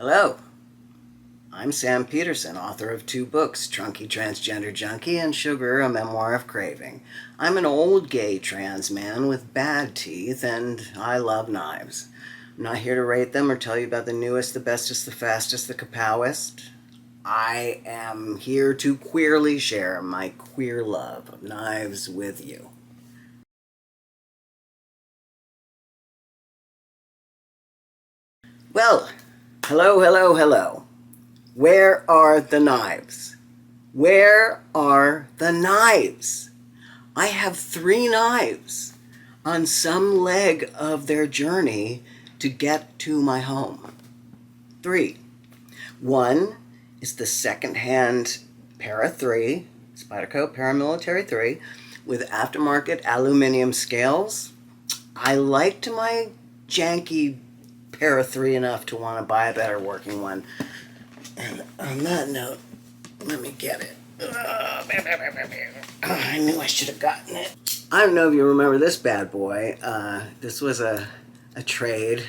Hello, I'm Sam Peterson, author of 2 books, Trunky Transgender Junkie and Sugar, A Memoir of Craving. I'm an old gay trans man with bad teeth, and I love knives. I'm not here to rate them or tell you about the newest, the bestest, the fastest, the kapowest. I am here to queerly share my queer love of knives with you. Well, hello. Where are the knives? Where are the knives? I have 3 knives on some leg of their journey to get to my home. 3. One is the second-hand Para 3, Spyderco Paramilitary 3, with aftermarket aluminum scales. I liked my janky Para 3 enough to want to buy a better working one. And on that note, let me get it. I knew I should have gotten it. I don't know if you remember this bad boy. This was a trade,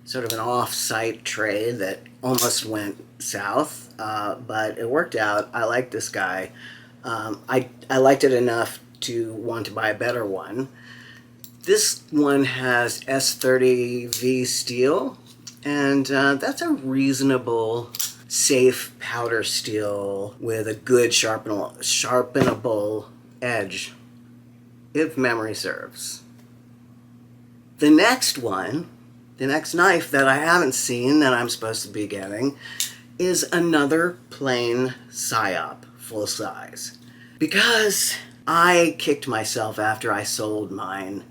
sort of an off-site trade that almost went south, but it worked out. I liked this guy. I liked it enough to want to buy a better one. This one has S30V steel, and that's a reasonable, safe powder steel with a good sharpenable edge, if memory serves. The next knife that I haven't seen that I'm supposed to be getting is another plain Psyop, full size. Because I kicked myself after I sold mine.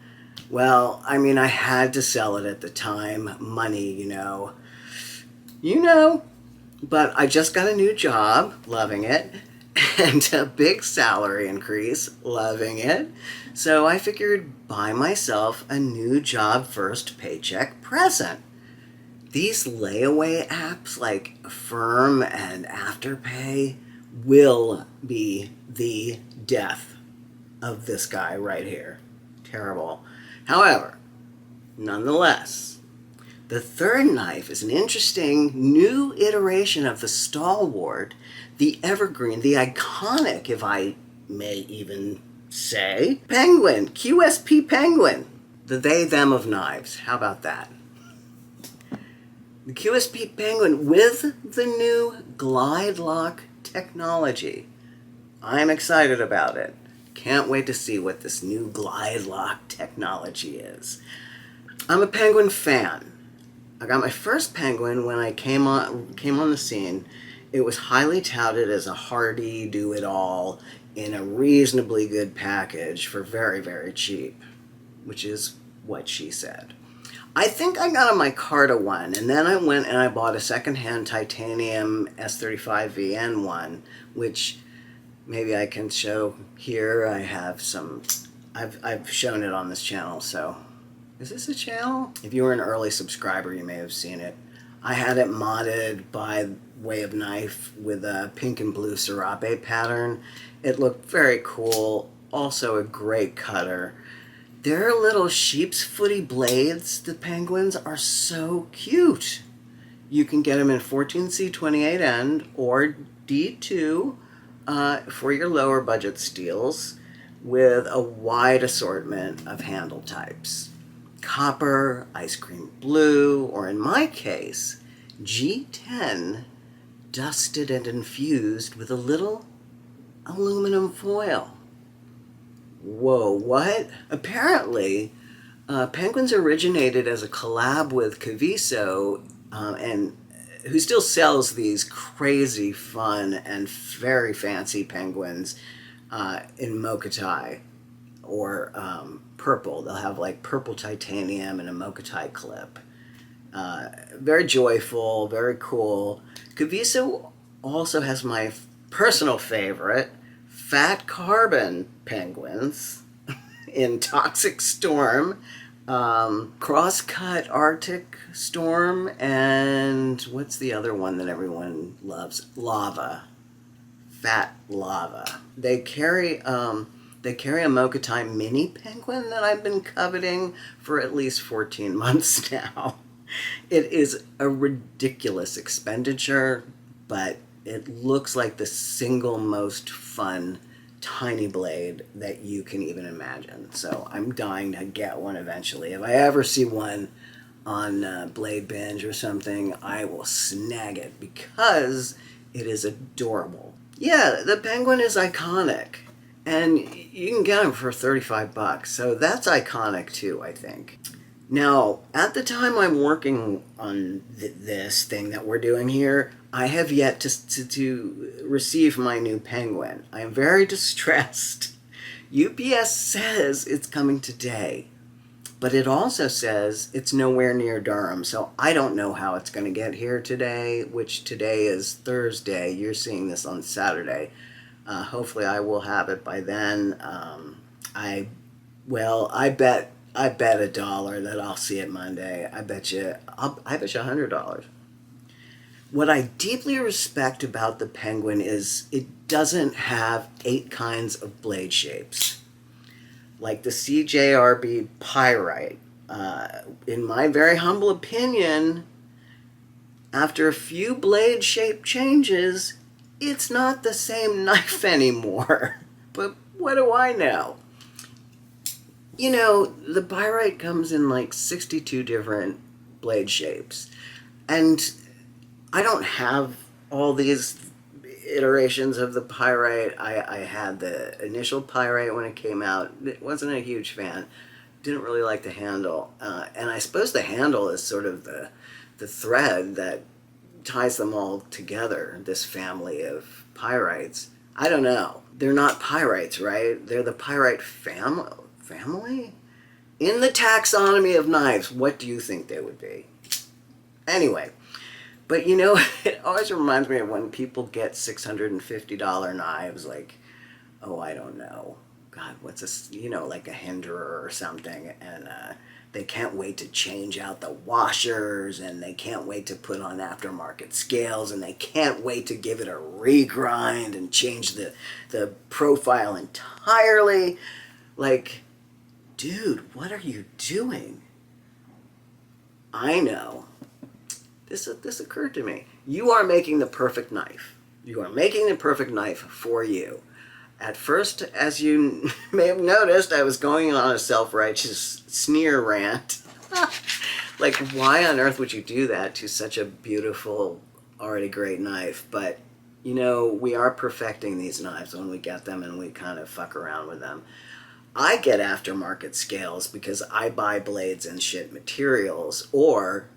Well, I mean, I had to sell it at the time. Money, you know. But I just got a new job, loving it, and a big salary increase, loving it. So I figured buy myself a new job first paycheck present. These layaway apps like Affirm and Afterpay will be the death of this guy right here. Terrible. However, nonetheless, the third knife is an interesting new iteration of the stalwart, the evergreen, the iconic, if I may even say, Penguin, QSP Penguin, the they-them of knives. How about that? The QSP Penguin with the new glide lock technology. I'm excited about it. Can't wait to see what this new glide lock technology is. I'm a Penguin fan. I got my first Penguin when I came on the scene. It was highly touted as a hardy do-it-all in a reasonably good package for very, very cheap, which is what she said. I think I got a micarta one, and then I went and I bought a secondhand titanium S35VN one, which maybe I can show here. I have some, I've shown it on this channel, so. Is this a channel? If you were an early subscriber, you may have seen it. I had it modded by way of knife with a pink and blue serape pattern. It looked very cool, also a great cutter. Their little sheep's footy blades, the Penguins, are so cute. You can get them in 14C 28 end or D2 for your lower budget steels with a wide assortment of handle types. Copper, ice cream blue, or in my case, G10 dusted and infused with a little aluminum foil. Whoa, what? Apparently, Penguins originated as a collab with Caviso, and who still sells these crazy fun and very fancy penguins in Mokatai or purple. They'll have like purple titanium and a Mokatai clip. Very joyful, very cool. Caviso also has my personal favorite, Fat Carbon Penguins in Toxic Storm, Crosscut Arctic Storm, and what's the other one that everyone loves? Lava. Fat Lava. They carry a Mokatai mini penguin that I've been coveting for at least 14 months now. It is a ridiculous expenditure, but it looks like the single most fun tiny blade that you can even imagine. So I'm dying to get one eventually. If I ever see one on Blade Binge or something, I will snag it because it is adorable. Yeah, the Penguin is iconic, and you can get them for 35 bucks, so that's iconic too, I think. Now, at the time I'm working on this thing that we're doing here, I have yet to receive my new Penguin. I am very distressed. UPS says it's coming today, but it also says it's nowhere near Durham, so I don't know how it's going to get here today, which today is Thursday. You're seeing this on Saturday. Hopefully I will have it by then. I bet $1 that I'll see it Monday. I bet you $100. What I deeply respect about the Penguin is it doesn't have 8 kinds of blade shapes. Like the CJRB Pyrite. In my very humble opinion, after a few blade shape changes, it's not the same knife anymore. But what do I know? You know, the Pyrite comes in like 62 different blade shapes. And I don't have all these iterations of the Pyrite. I had the initial Pyrite when it came out. Wasn't a huge fan. Didn't really like the handle. And I suppose the handle is sort of the thread that ties them all together, this family of Pyrites. I don't know. They're not Pyrites, right? They're the Pyrite family? In the taxonomy of knives, what do you think they would be? Anyway, but you know, it always reminds me of when people get $650 knives, like, oh, I don't know, God, what's a, you know, like a Hinderer or something, and they can't wait to change out the washers, and they can't wait to put on aftermarket scales, and they can't wait to give it a regrind and change the profile entirely. Like, dude, what are you doing? I know. This occurred to me. You are making the perfect knife. You are making the perfect knife for you. At first, as you may have noticed, I was going on a self-righteous sneer rant. Like, why on earth would you do that to such a beautiful, already great knife? But, you know, we are perfecting these knives when we get them and we kind of fuck around with them. I get aftermarket scales because I buy blades and shit materials, or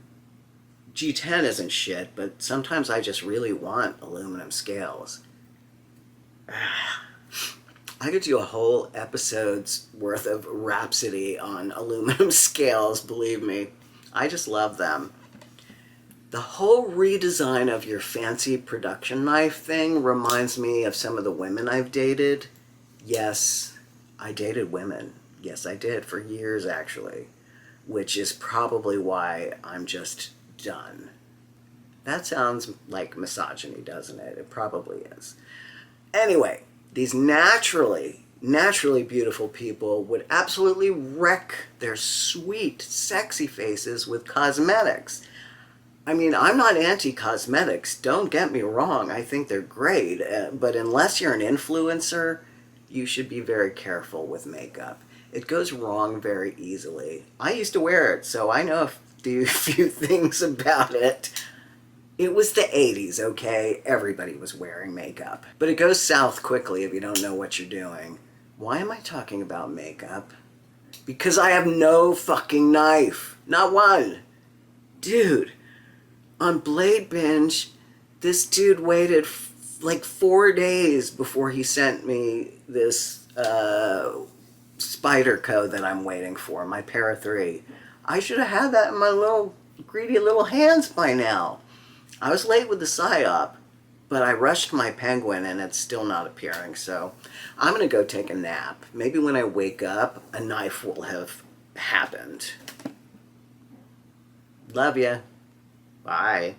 G10 isn't shit, but sometimes I just really want aluminum scales. I could do a whole episode's worth of rhapsody on aluminum scales, believe me. I just love them. The whole redesign of your fancy production knife thing reminds me of some of the women I've dated. Yes, I dated women. Yes, I did, for years actually, which is probably why I'm just done. That sounds like misogyny, doesn't it? It probably is. Anyway, these naturally beautiful people would absolutely wreck their sweet, sexy faces with cosmetics. I mean, I'm not anti-cosmetics, don't get me wrong, I think they're great, but unless you're an influencer, you should be very careful with makeup. It goes wrong very easily. I used to wear it, so I know a few things about it. It was the 80s, okay? Everybody was wearing makeup. But it goes south quickly if you don't know what you're doing. Why am I talking about makeup? Because I have no fucking knife. Not one. Dude, on Blade Binge, this dude waited like 4 days before he sent me this Spyderco that I'm waiting for, my Para 3. I should have had that in my little greedy little hands by now. I was late with the Psyop, but I rushed my Penguin and it's still not appearing, so I'm going to go take a nap. Maybe when I wake up, a knife will have happened. Love ya. Bye.